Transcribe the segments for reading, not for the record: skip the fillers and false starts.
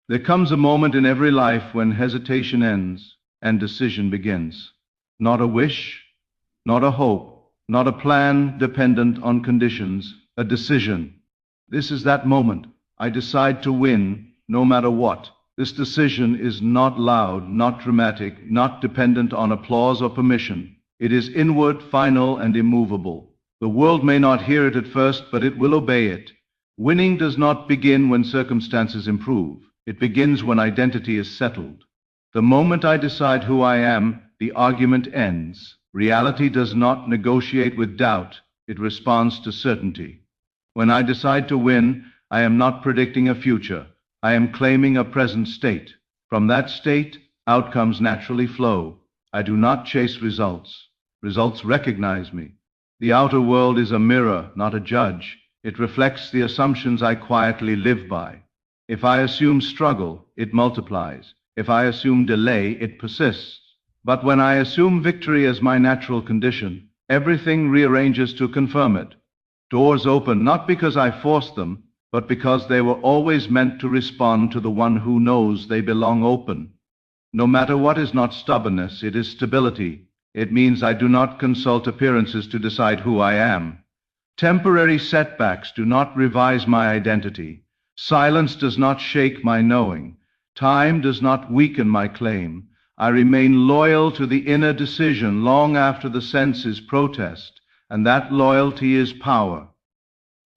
There comes a moment in every life when hesitation ends and decision begins. Not a wish, not a hope, not a plan dependent on conditions, a decision. This is that moment. I decide to win no matter what. This decision is not loud, not dramatic, not dependent on applause or permission. It is inward, final, and immovable. The world may not hear it at first, but it will obey it. Winning does not begin when circumstances improve. It begins when identity is settled. The moment I decide who I am, the argument ends. Reality does not negotiate with doubt. It responds to certainty. When I decide to win, I am not predicting a future. I am claiming a present state. From that state, outcomes naturally flow. I do not chase results. Results recognize me. The outer world is a mirror, not a judge. It reflects the assumptions I quietly live by. If I assume struggle, it multiplies. If I assume delay, it persists. But when I assume victory as my natural condition, everything rearranges to confirm it. Doors open not because I forced them, but because they were always meant to respond to the one who knows they belong open. No matter what is not stubbornness, it is stability. It means I do not consult appearances to decide who I am. Temporary setbacks do not revise my identity. Silence does not shake my knowing. Time does not weaken my claim. I remain loyal to the inner decision long after the senses protest, and that loyalty is power.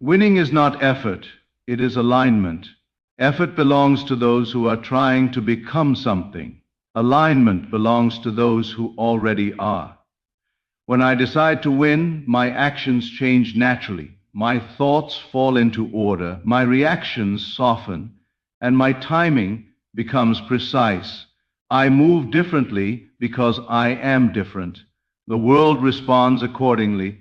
Winning is not effort, it is alignment. Effort belongs to those who are trying to become something. Alignment belongs to those who already are. When I decide to win, my actions change naturally. My thoughts fall into order, my reactions soften, and my timing becomes precise. I move differently because I am different. The world responds accordingly.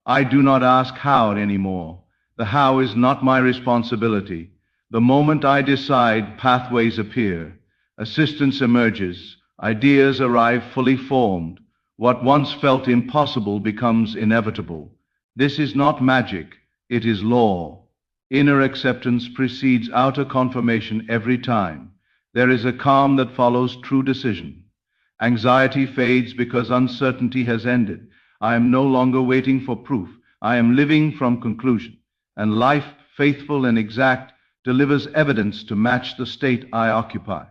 I do not ask how anymore. The how is not my responsibility. The moment I decide, pathways appear. Assistance emerges. Ideas arrive fully formed. What once felt impossible becomes inevitable. This is not magic, it is law. Inner acceptance precedes outer confirmation every time. There is a calm that follows true decision. Anxiety fades because uncertainty has ended. I am no longer waiting for proof. I am living from conclusion. And life, faithful and exact, delivers evidence to match the state I occupy.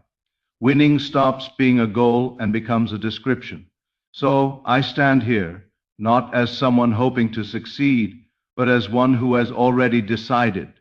Winning stops being a goal and becomes a description. So I stand here, not as someone hoping to succeed, but as one who has already decided.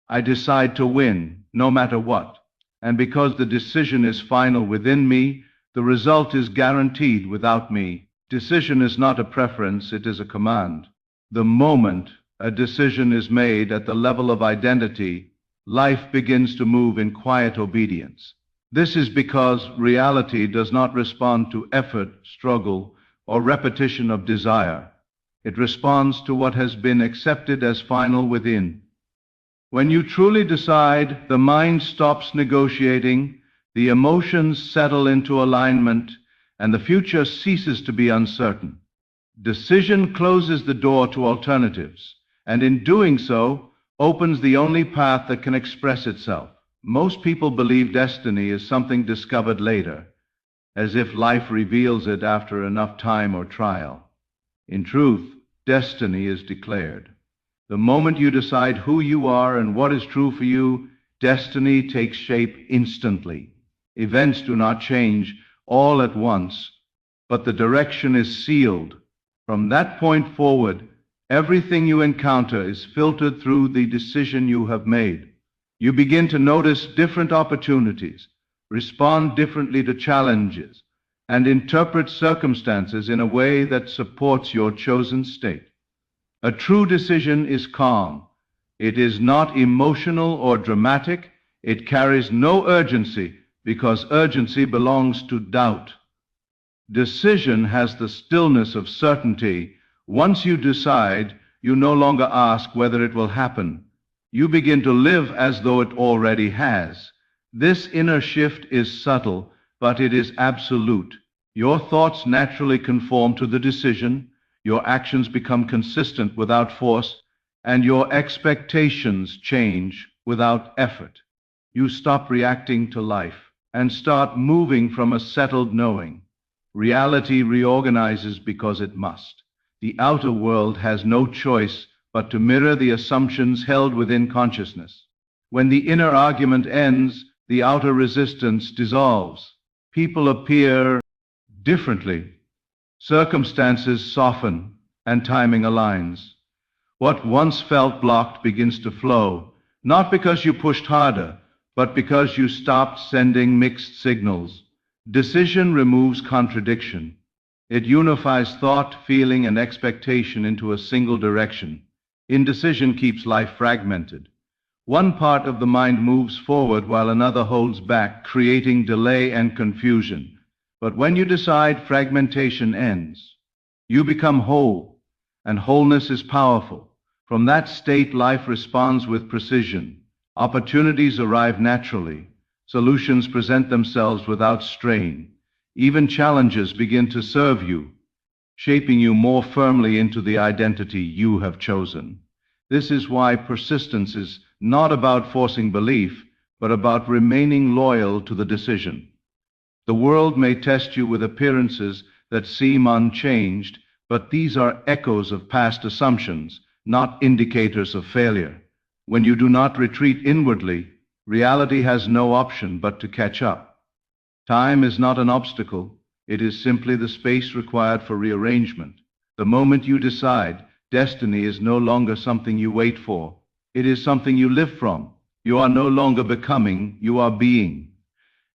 I decide to win, no matter what. And because the decision is final within me, the result is guaranteed without me. Decision is not a preference, it is a command. The moment a decision is made at the level of identity, life begins to move in quiet obedience. This is because reality does not respond to effort, struggle, or repetition of desire. It responds to what has been accepted as final within. When you truly decide, the mind stops negotiating, the emotions settle into alignment, and the future ceases to be uncertain. Decision closes the door to alternatives, and in doing so, opens the only path that can express itself. Most people believe destiny is something discovered later, as if life reveals it after enough time or trial. In truth, destiny is declared. The moment you decide who you are and what is true for you, destiny takes shape instantly. Events do not change all at once, but the direction is sealed. From that point forward, everything you encounter is filtered through the decision you have made. You begin to notice different opportunities, respond differently to challenges, and interpret circumstances in a way that supports your chosen state. A true decision is calm. It is not emotional or dramatic. It carries no urgency because urgency belongs to doubt. Decision has the stillness of certainty. Once you decide, you no longer ask whether it will happen. You begin to live as though it already has. This inner shift is subtle, but it is absolute. Your thoughts naturally conform to the decision, your actions become consistent without force, and your expectations change without effort. You stop reacting to life and start moving from a settled knowing. Reality reorganizes because it must. The outer world has no choice but to mirror the assumptions held within consciousness. When the inner argument ends, the outer resistance dissolves. People appear differently. Circumstances soften and timing aligns. What once felt blocked begins to flow, not because you pushed harder, but because you stopped sending mixed signals. Decision removes contradiction. It unifies thought, feeling, and expectation into a single direction. Indecision keeps life fragmented. One part of the mind moves forward while another holds back, creating delay and confusion. But when you decide, fragmentation ends. You become whole, and wholeness is powerful. From that state, life responds with precision. Opportunities arrive naturally. Solutions present themselves without strain. Even challenges begin to serve you, shaping you more firmly into the identity you have chosen. This is why persistence is not about forcing belief, but about remaining loyal to the decision. The world may test you with appearances that seem unchanged, but these are echoes of past assumptions, not indicators of failure. When you do not retreat inwardly, reality has no option but to catch up. Time is not an obstacle, it is simply the space required for rearrangement. The moment you decide, destiny is no longer something you wait for, it is something you live from. You are no longer becoming, you are being.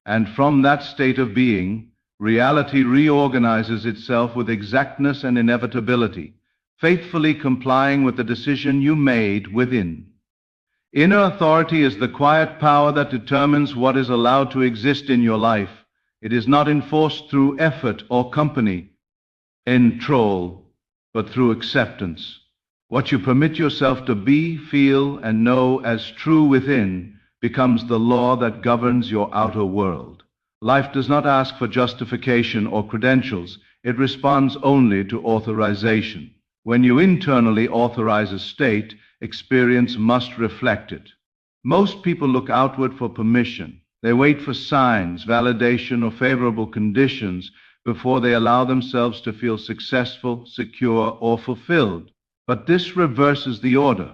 And from that state of being, reality reorganizes itself with exactness and inevitability, faithfully complying with the decision you made within. Inner authority is the quiet power that determines what is allowed to exist in your life. It is not enforced through effort or company, control, but through acceptance. What you permit yourself to be, feel, and know as true within becomes the law that governs your outer world. Life does not ask for justification or credentials. It responds only to authorization. When you internally authorize a state, experience must reflect it. Most people look outward for permission. They wait for signs, validation, or favorable conditions before they allow themselves to feel successful, secure, or fulfilled. But this reverses the order.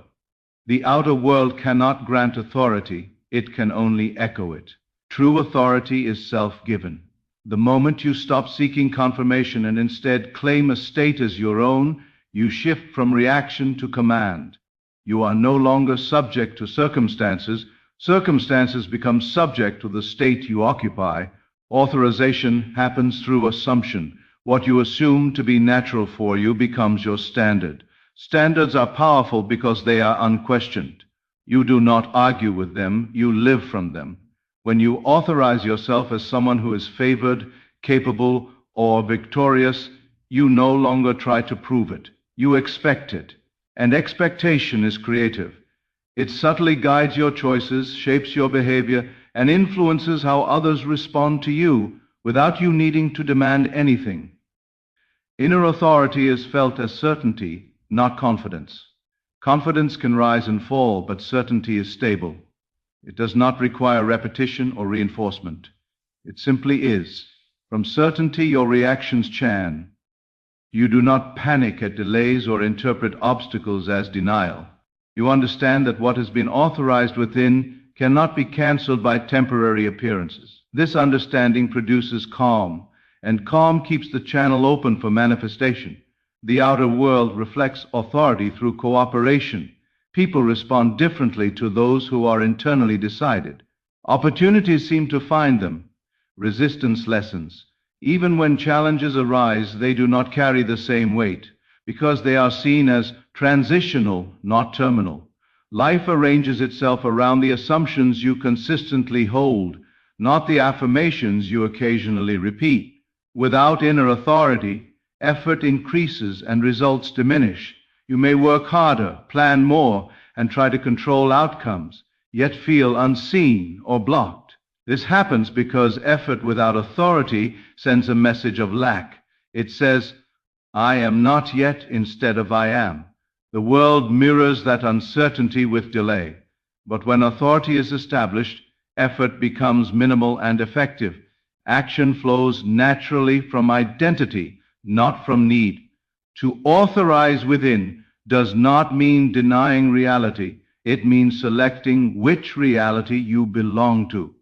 The outer world cannot grant authority, it can only echo it. True authority is self-given. The moment you stop seeking confirmation and instead claim a state as your own, you shift from reaction to command. You are no longer subject to circumstances. Circumstances become subject to the state you occupy. Authorization happens through assumption. What you assume to be natural for you becomes your standard. Standards are powerful because they are unquestioned. You do not argue with them, you live from them. When you authorize yourself as someone who is favored, capable, or victorious, you no longer try to prove it. You expect it. And expectation is creative. It subtly guides your choices, shapes your behavior, and influences how others respond to you without you needing to demand anything. Inner authority is felt as certainty, not confidence. Confidence can rise and fall, but certainty is stable. It does not require repetition or reinforcement. It simply is. From certainty, your reactions change. You do not panic at delays or interpret obstacles as denial. You understand that what has been authorized within cannot be cancelled by temporary appearances. This understanding produces calm, and calm keeps the channel open for manifestation. The outer world reflects authority through cooperation. People respond differently to those who are internally decided. Opportunities seem to find them. Resistance lessens. Even when challenges arise, they do not carry the same weight, because they are seen as transitional, not terminal. Life arranges itself around the assumptions you consistently hold, not the affirmations you occasionally repeat. Without inner authority, effort increases and results diminish. You may work harder, plan more, and try to control outcomes, yet feel unseen or blocked. This happens because effort without authority sends a message of lack. It says, I am not yet instead of I am. The world mirrors that uncertainty with delay. But when authority is established, effort becomes minimal and effective. Action flows naturally from identity, not from need. To authorize within does not mean denying reality. It means selecting which reality you belong to.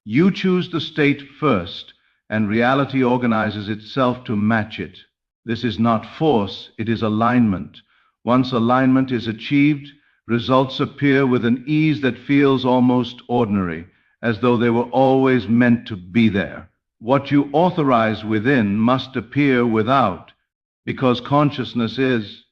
You choose the state first, and reality organizes itself to match it. This is not force, it is alignment. Once alignment is achieved, results appear with an ease that feels almost ordinary, as though they were always meant to be there. What you authorize within must appear without, because consciousness is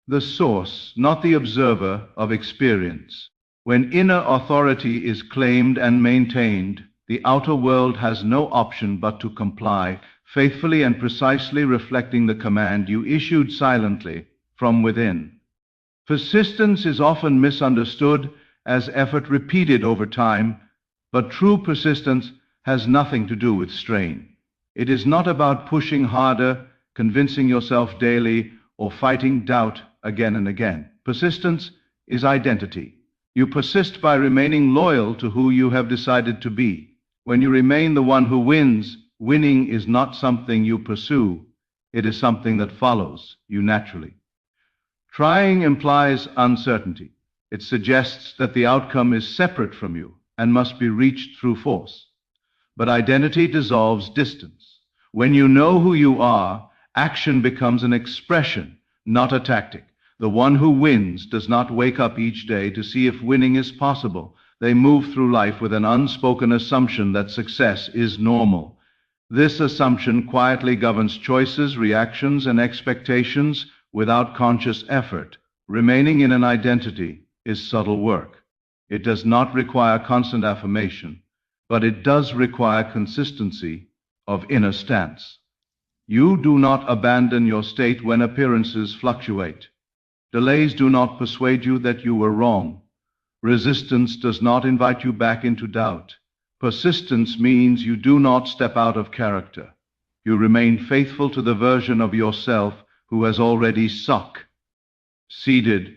the source, not the observer, of experience. When inner authority is claimed and maintained, the outer world has no option but to comply, faithfully and precisely reflecting the command you issued silently from within. Persistence is often misunderstood as effort repeated over time, but true persistence has nothing to do with strain. It is not about pushing harder, convincing yourself daily, or fighting doubt again and again. Persistence is identity. You persist by remaining loyal to who you have decided to be. When you remain the one who wins, winning is not something you pursue. It is something that follows you naturally. Trying implies uncertainty. It suggests that the outcome is separate from you and must be reached through force. But identity dissolves distance. When you know who you are, action becomes an expression, not a tactic. The one who wins does not wake up each day to see if winning is possible. They move through life with an unspoken assumption that success is normal. This assumption quietly governs choices, reactions, and expectations without conscious effort. Remaining in an identity is subtle work. It does not require constant affirmation, but it does require consistency of inner stance. You do not abandon your state when appearances fluctuate. Delays do not persuade you that you were wrong. Resistance does not invite you back into doubt. Persistence means you do not step out of character. You remain faithful to the version of yourself who has already succeeded,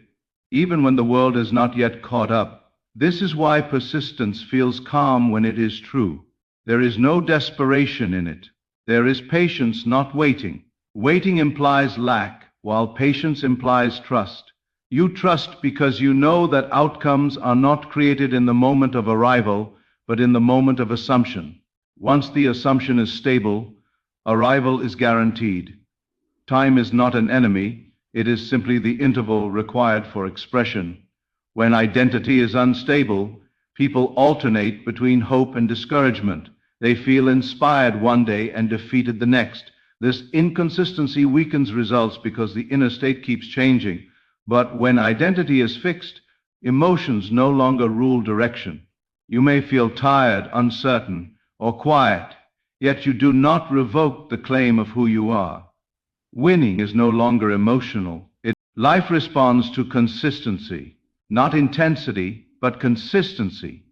even when the world has not yet caught up. This is why persistence feels calm when it is true. There is no desperation in it. There is patience, not waiting. Waiting implies lack, while patience implies trust. You trust because you know that outcomes are not created in the moment of arrival, but in the moment of assumption. Once the assumption is stable, arrival is guaranteed. Time is not an enemy, it is simply the interval required for expression. When identity is unstable, people alternate between hope and discouragement. They feel inspired one day and defeated the next. This inconsistency weakens results because the inner state keeps changing. But when identity is fixed, emotions no longer rule direction. You may feel tired, uncertain, or quiet, yet you do not revoke the claim of who you are. Winning is no longer emotional. Life responds to consistency, not intensity, but consistency.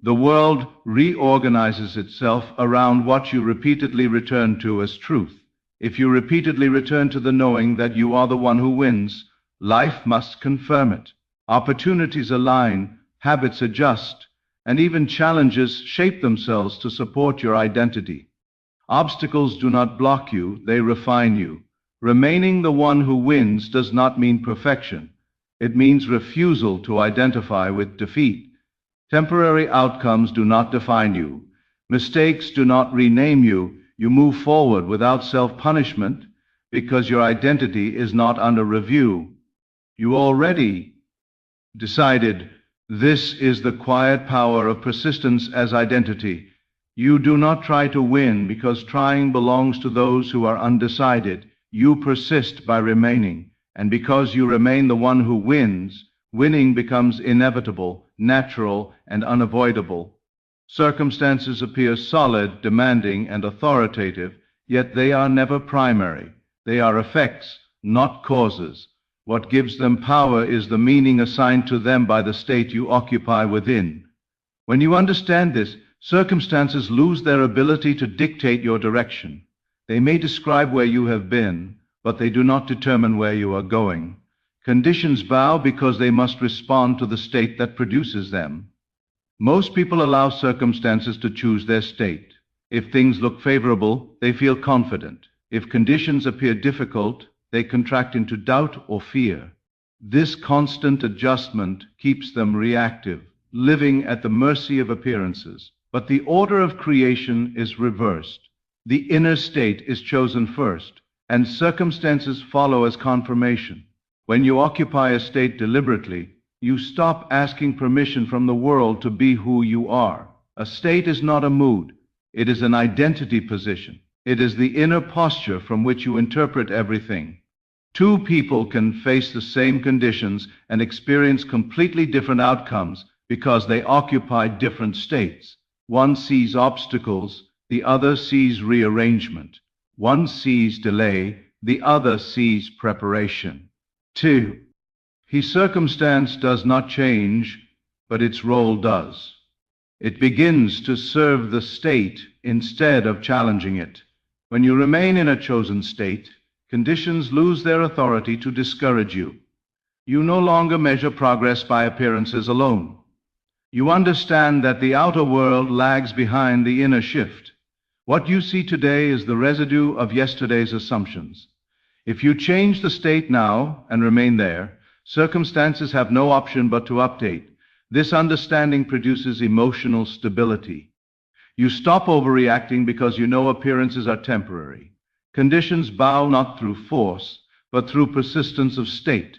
The world reorganizes itself around what you repeatedly return to as truth. If you repeatedly return to the knowing that you are the one who wins, life must confirm it. Opportunities align, habits adjust, and even challenges shape themselves to support your identity. Obstacles do not block you, they refine you. Remaining the one who wins does not mean perfection. It means refusal to identify with defeat. Temporary outcomes do not define you. Mistakes do not rename you. You move forward without self-punishment because your identity is not under review. You already decided. This is the quiet power of persistence as identity. You do not try to win because trying belongs to those who are undecided. You persist by remaining, and because you remain the one who wins, winning becomes inevitable, natural, and unavoidable. Circumstances appear solid, demanding, and authoritative, yet they are never primary. They are effects, not causes. What gives them power is the meaning assigned to them by the state you occupy within. When you understand this, circumstances lose their ability to dictate your direction. They may describe where you have been, but they do not determine where you are going. Conditions bow because they must respond to the state that produces them. Most people allow circumstances to choose their state. If things look favorable, they feel confident. If conditions appear difficult, they contract into doubt or fear. This constant adjustment keeps them reactive, living at the mercy of appearances. But the order of creation is reversed. The inner state is chosen first, and circumstances follow as confirmation. When you occupy a state deliberately, you stop asking permission from the world to be who you are. A state is not a mood. It is an identity position. It is the inner posture from which you interpret everything. Two people can face the same conditions and experience completely different outcomes because they occupy different states. One sees obstacles, the other sees rearrangement. One sees delay, the other sees preparation. 2. His circumstance does not change, but its role does. It begins to serve the state instead of challenging it. When you remain in a chosen state, conditions lose their authority to discourage you. You no longer measure progress by appearances alone. You understand that the outer world lags behind the inner shift. What you see today is the residue of yesterday's assumptions. If you change the state now and remain there, circumstances have no option but to update. This understanding produces emotional stability. You stop overreacting because you know appearances are temporary. Conditions bow not through force, but through persistence of state.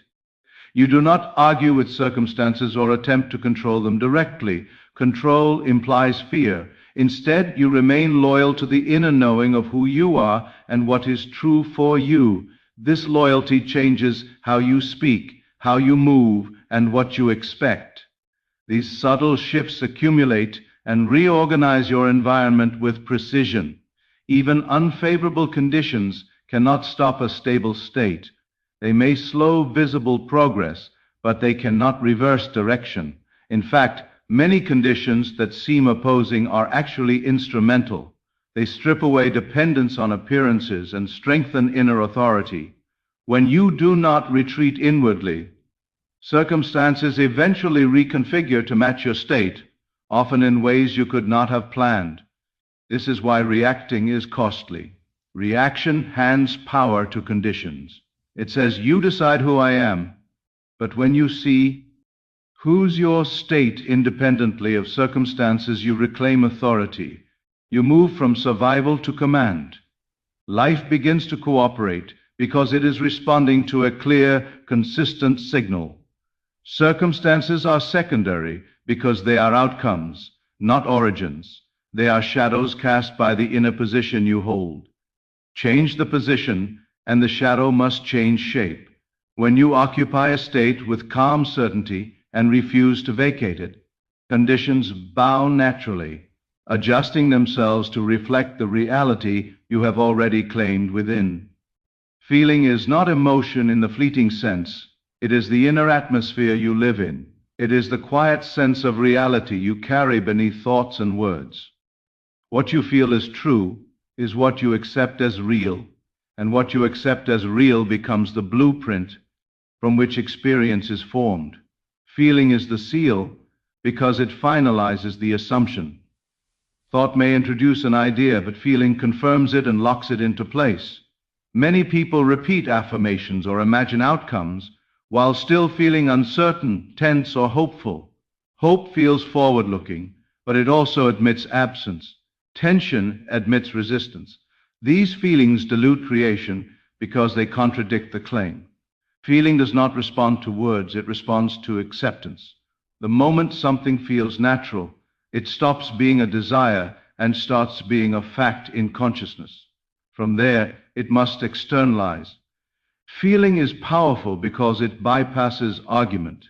You do not argue with circumstances or attempt to control them directly. Control implies fear. Instead, you remain loyal to the inner knowing of who you are and what is true for you. This loyalty changes how you speak, how you move, and what you expect. These subtle shifts accumulate and reorganize your environment with precision. Even unfavorable conditions cannot stop a stable state. They may slow visible progress, but they cannot reverse direction. In fact, many conditions that seem opposing are actually instrumental. They strip away dependence on appearances and strengthen inner authority. When you do not retreat inwardly, circumstances eventually reconfigure to match your state, often in ways you could not have planned. This is why reacting is costly. Reaction hands power to conditions. It says, you decide who I am. But when you see who's your state independently of circumstances, you reclaim authority. You move from survival to command. Life begins to cooperate because it is responding to a clear, consistent signal. Circumstances are secondary because they are outcomes, not origins. They are shadows cast by the inner position you hold. Change the position, and the shadow must change shape. When you occupy a state with calm certainty and refuse to vacate it, conditions bow naturally, adjusting themselves to reflect the reality you have already claimed within. Feeling is not emotion in the fleeting sense. It is the inner atmosphere you live in. It is the quiet sense of reality you carry beneath thoughts and words. What you feel is true is what you accept as real, and what you accept as real becomes the blueprint from which experience is formed. Feeling is the seal because it finalizes the assumption. Thought may introduce an idea, but feeling confirms it and locks it into place. Many people repeat affirmations or imagine outcomes while still feeling uncertain, tense, or hopeful. Hope feels forward-looking, but it also admits absence. Tension admits resistance. These feelings dilute creation because they contradict the claim. Feeling does not respond to words, it responds to acceptance. The moment something feels natural, it stops being a desire and starts being a fact in consciousness. From there, it must externalize. Feeling is powerful because it bypasses argument.